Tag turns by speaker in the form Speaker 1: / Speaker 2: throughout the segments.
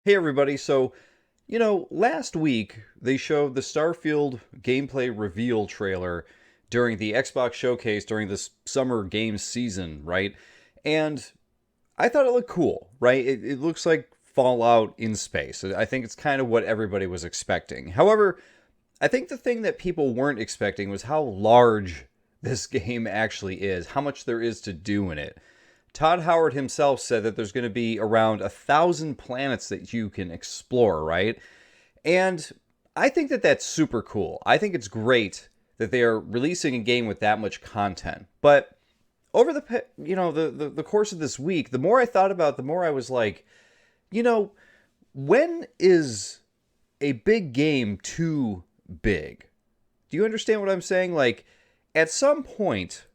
Speaker 1: Hey everybody, last week they showed the Starfield gameplay reveal trailer during the Xbox showcase during this summer games season, right? And I thought it looked cool, right? It looks like Fallout in space. I think it's kind of what everybody was expecting. However, I think the thing that people weren't expecting was how large this game actually is, how much there is to do in it. Todd Howard himself said that there's going to be around 1,000 planets that you can explore, right? And I think that that's super cool. I think it's great that they are releasing a game with that much content. But over the course of this week, the more I thought about it, the more I was like, you know, when is a big game too big? Do you understand what I'm saying? Like, at some point,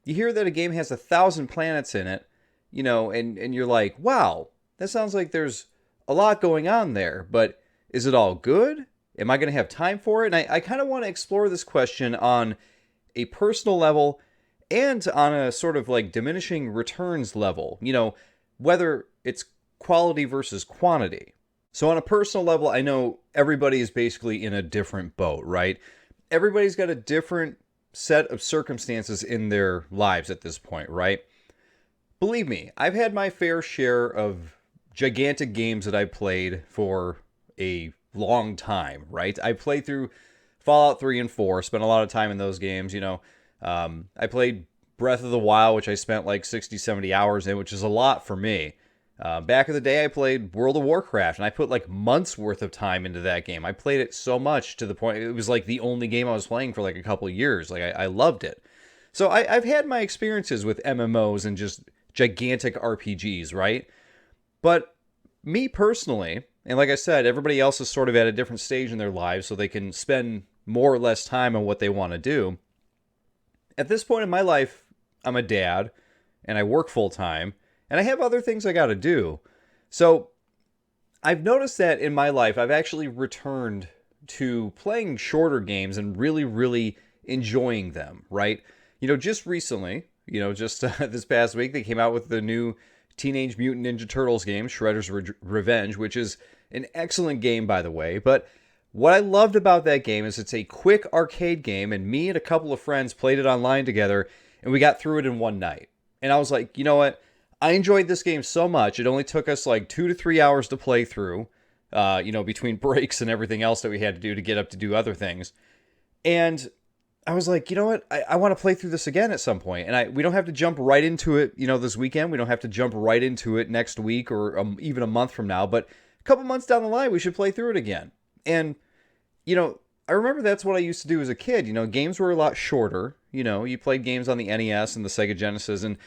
Speaker 1: you hear that a game has 1,000 planets in it, and you're like, wow, that sounds like there's a lot going on there, but is it all good? Am I going to have time for it? And I kind of want to explore this question on a personal level and on a sort of like diminishing returns level, whether it's quality versus quantity. So, on a personal level, I know everybody is basically in a different boat, right? Everybody's got a different set of circumstances in their lives at this point, right? Believe me, I've had my fair share of gigantic games that I've played for a long time, right? I played through Fallout 3 and 4, spent a lot of time in those games, I played Breath of the Wild, which I spent like 60, 70 hours in, which is a lot for me. Back in the day, I played World of Warcraft, and I put like months worth of time into that game. I played it so much to the point it was like the only game I was playing for like a couple of years. Like I loved it. So I've had my experiences with MMOs and just gigantic RPGs, right? But me personally, and like I said, everybody else is sort of at a different stage in their lives, so they can spend more or less time on what they want to do. At this point in my life, I'm a dad, and I work full time, and I have other things I got to do. So I've noticed that in my life, I've actually returned to playing shorter games and really, really enjoying them, right? Just recently, just this past week, they came out with the new Teenage Mutant Ninja Turtles game, Shredder's Revenge, which is an excellent game, by the way. But what I loved about that game is it's a quick arcade game, and me and a couple of friends played it online together, and we got through it in one night. And I was like, you know what? I enjoyed this game so much. It only took us like 2 to 3 hours to play through, between breaks and everything else that we had to do to get up to do other things. And I was like, you know what? I want to play through this again at some point. And we don't have to jump right into it, this weekend. We don't have to jump right into it next week or even a month from now. But a couple months down the line, we should play through it again. And, I remember that's what I used to do as a kid. Games were a lot shorter. You played games on the NES and the Sega Genesis. And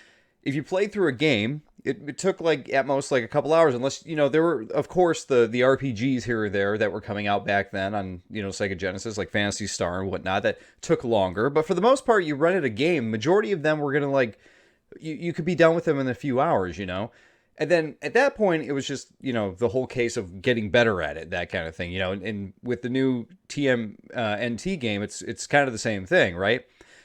Speaker 1: if you played through a game, it took like at most like a couple hours, unless there were of course the RPGs here or there that were coming out back then on Sega Genesis, like Phantasy Star and whatnot, that took longer. But for the most part, you rented a game. Majority of them were gonna like you could be done with them in a few hours, And then at that point, it was just the whole case of getting better at it, that kind of thing, And with the new TMNT game, it's kind of the same thing, right?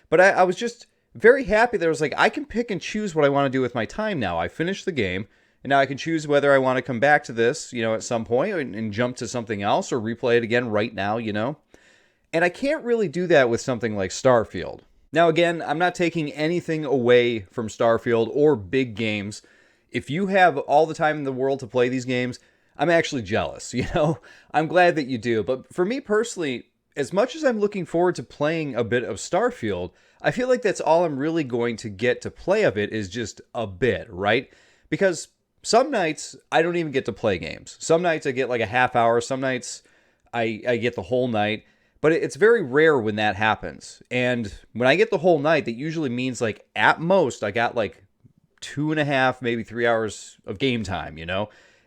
Speaker 1: But I was just very happy that I was like, I can pick and choose what I want to do with my time now. I finished the game, and now I can choose whether I want to come back to this, at some point and jump to something else or replay it again right now. And I can't really do that with something like Starfield. Now, again, I'm not taking anything away from Starfield or big games. If you have all the time in the world to play these games, I'm actually jealous, I'm glad that you do. But for me personally, as much as I'm looking forward to playing a bit of Starfield, I feel like that's all I'm really going to get to play of it is just a bit, right? Because some nights I don't even get to play games. Some nights I get like a half hour. Some nights I get the whole night. But it's very rare when that happens. And when I get the whole night, that usually means like at most I got like 2.5, maybe 3 hours of game time,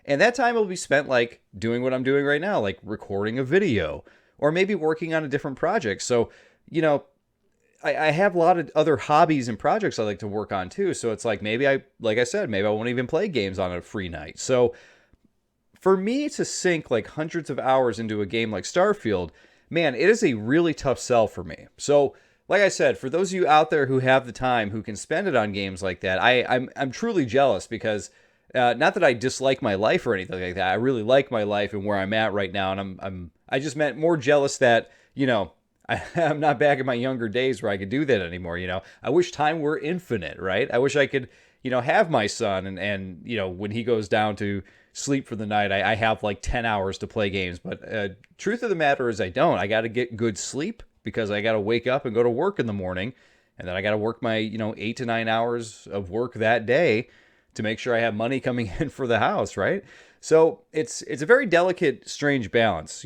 Speaker 1: And that time will be spent like doing what I'm doing right now, like recording a video or maybe working on a different project. So, I have a lot of other hobbies and projects I like to work on too. So it's like like I said, maybe I won't even play games on a free night. So for me to sink like hundreds of hours into a game like Starfield, man, it is a really tough sell for me. So like I said, for those of you out there who have the time, who can spend it on games like that, I'm truly jealous because Not that I dislike my life or anything like that. I really like my life and where I'm at right now, and I just meant more jealous that I'm not back in my younger days where I could do that anymore. I wish time were infinite, right? I wish I could have my son and when he goes down to sleep for the night, I have like 10 hours to play games. But truth of the matter is I don't. I got to get good sleep because I got to wake up and go to work in the morning, and then I got to work my 8 to 9 hours of work that day to make sure I have money coming in for the house, right? So it's a very delicate, strange balance.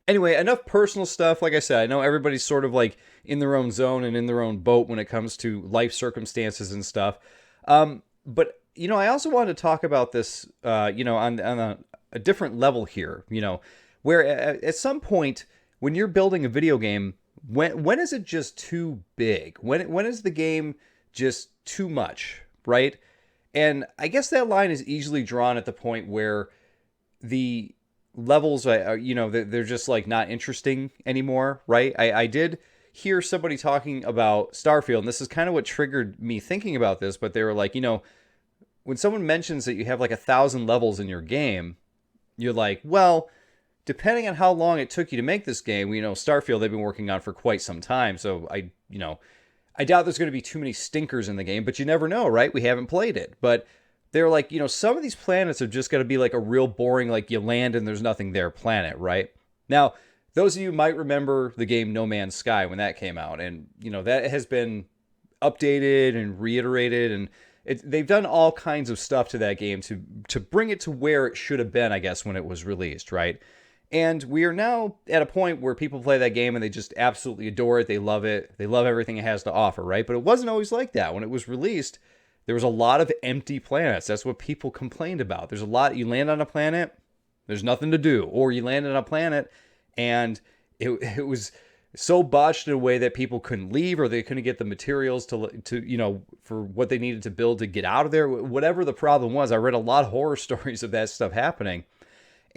Speaker 1: Anyway, enough personal stuff. Like I said, I know everybody's sort of like in their own zone and in their own boat when it comes to life circumstances and stuff. But I also wanted to talk about this, on a different level here. Where at some point when you're building a video game, when is it just too big? When is the game just too much, right? And I guess that line is easily drawn at the point where the levels are, they're just like not interesting anymore, right? I did hear somebody talking about Starfield, and this is kind of what triggered me thinking about this, but they were like, when someone mentions that you have like 1,000 levels in your game, you're like, well, depending on how long it took you to make this game, Starfield they've been working on for quite some time, so I doubt there's going to be too many stinkers in the game, but you never know, right? We haven't played it. But they're like, some of these planets are just going to be like a real boring, like you land and there's nothing there planet, right? Now, those of you might remember the game No Man's Sky when that came out. And, that has been updated and reiterated. And they've done all kinds of stuff to that game to bring it to where it should have been, I guess, when it was released, right? And we are now at a point where people play that game and they just absolutely adore it. They love it. They love everything it has to offer, right? But it wasn't always like that. When it was released, there was a lot of empty planets. That's what people complained about. There's a lot. You land on a planet, there's nothing to do. Or you land on a planet and it was so botched in a way that people couldn't leave, or they couldn't get the materials to for what they needed to build to get out of there. Whatever the problem was, I read a lot of horror stories of that stuff happening.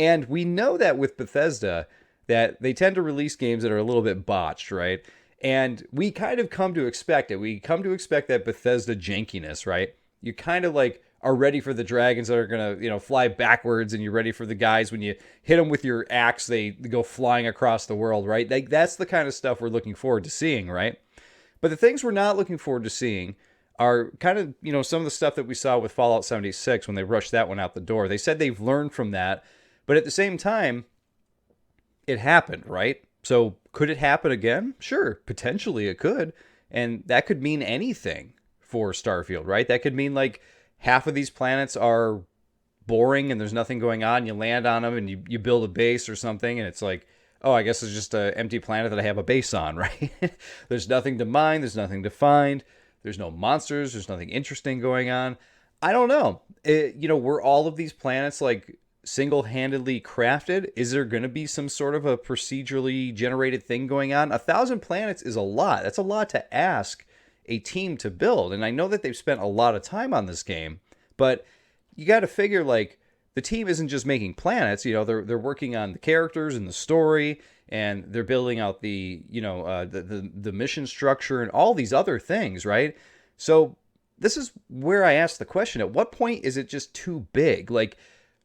Speaker 1: And we know that with Bethesda, that they tend to release games that are a little bit botched, right? And we kind of come to expect it. We come to expect that Bethesda jankiness, right? You kind of like are ready for the dragons that are going to, fly backwards, and you're ready for the guys when you hit them with your axe, they go flying across the world, right? Like, that's the kind of stuff we're looking forward to seeing, right? But the things we're not looking forward to seeing are kind of, some of the stuff that we saw with Fallout 76 when they rushed that one out the door. They said they've learned from that. But at the same time, it happened, right? So could it happen again? Sure, potentially it could. And that could mean anything for Starfield, right? That could mean like half of these planets are boring and there's nothing going on. You land on them and you build a base or something, and it's like, oh, I guess it's just an empty planet that I have a base on, right? There's nothing to mine. There's nothing to find. There's no monsters. There's nothing interesting going on. I don't know. Were all of these planets like single-handedly crafted? Is there going to be some sort of a procedurally generated thing going on? 1,000 planets is a lot. That's a lot to ask a team to build. And I know that they've spent a lot of time on this game, but you got to figure like the team isn't just making planets. They're working on the characters and the story, and they're building out the the mission structure and all these other things, right? So this is where I ask the question: at what point is it just too big? Like,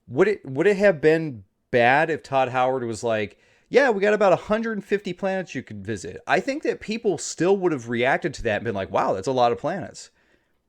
Speaker 1: would it have been bad if Todd Howard was like, yeah, we got about 150 planets you could visit? I think that people still would have reacted to that and been like, wow, that's a lot of planets.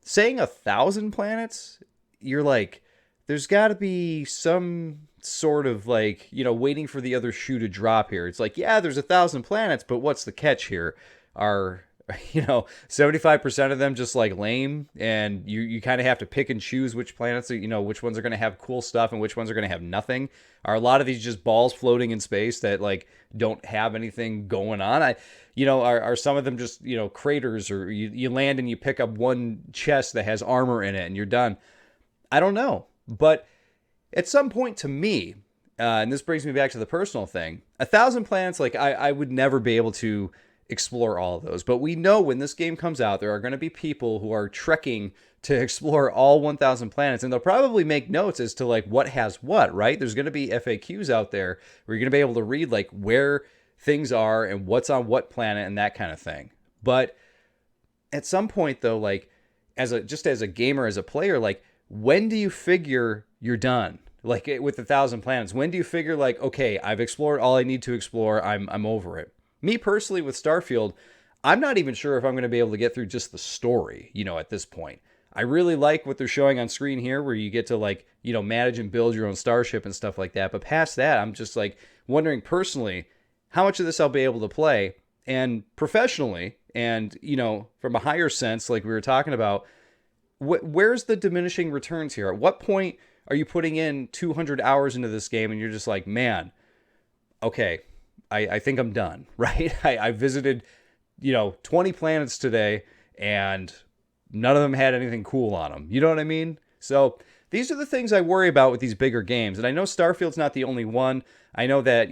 Speaker 1: Saying 1,000 planets, you're like, there's got to be some sort of like, waiting for the other shoe to drop here. It's like, yeah, there's 1,000 planets, but what's the catch here? Are 75% of them just like lame, and you kind of have to pick and choose which planets which ones are going to have cool stuff and which ones are going to have nothing? Are a lot of these just balls floating in space that like don't have anything going on? Are some of them just craters, or you land and you pick up one chest that has armor in it and you're done? I don't know. But at some point, to me, and this brings me back to the personal thing, 1,000 planets, like I would never be able to explore all of those. But we know when this game comes out, there are going to be people who are trekking to explore all 1,000 planets, and they'll probably make notes as to like what has what, right? There's going to be FAQs out there where you're going to be able to read like where things are and what's on what planet and that kind of thing. But at some point though, like as a gamer, as a player, like when do you figure you're done? Like with 1,000 planets, when do you figure like, okay, I've explored all I need to explore. I'm over it. Me personally with Starfield, I'm not even sure if I'm going to be able to get through just the story, at this point. I really like what they're showing on screen here where you get to like, manage and build your own starship and stuff like that. But past that, I'm just like wondering personally how much of this I'll be able to play and professionally and, from a higher sense, like we were talking about, where's the diminishing returns here? At what point are you putting in 200 hours into this game and you're just like, man, okay, I think I'm done, right? I visited, 20 planets today and none of them had anything cool on them. You know what I mean? So these are the things I worry about with these bigger games. And I know Starfield's not the only one. I know that,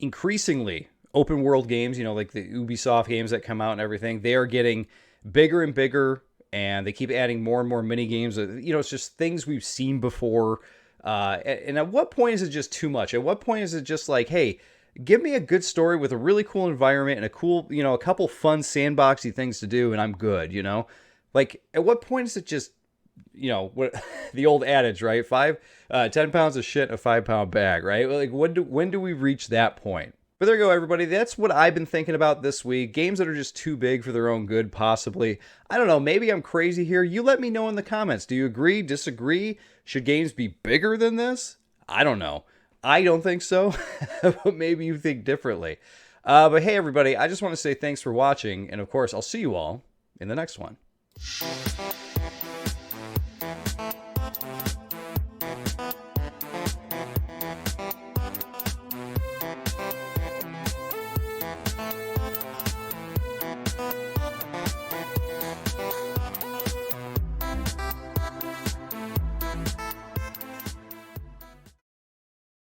Speaker 1: increasingly open world games, like the Ubisoft games that come out and everything, they are getting bigger and bigger and they keep adding more and more mini games. It's just things we've seen before. And at what point is it just too much? At what point is it just like, hey, give me a good story with a really cool environment and a cool, a couple fun sandboxy things to do, and I'm good, Like, at what point is it just, what the old adage, right? 10 pounds of shit in a 5-pound bag, right? Like, when do we reach that point? But there you go, everybody. That's what I've been thinking about this week. Games that are just too big for their own good, possibly. I don't know. Maybe I'm crazy here. You let me know in the comments. Do you agree? Disagree? Should games be bigger than this? I don't know. I don't think so, but maybe you think differently. But hey, everybody, I just want to say thanks for watching. And of course, I'll see you all in the next one.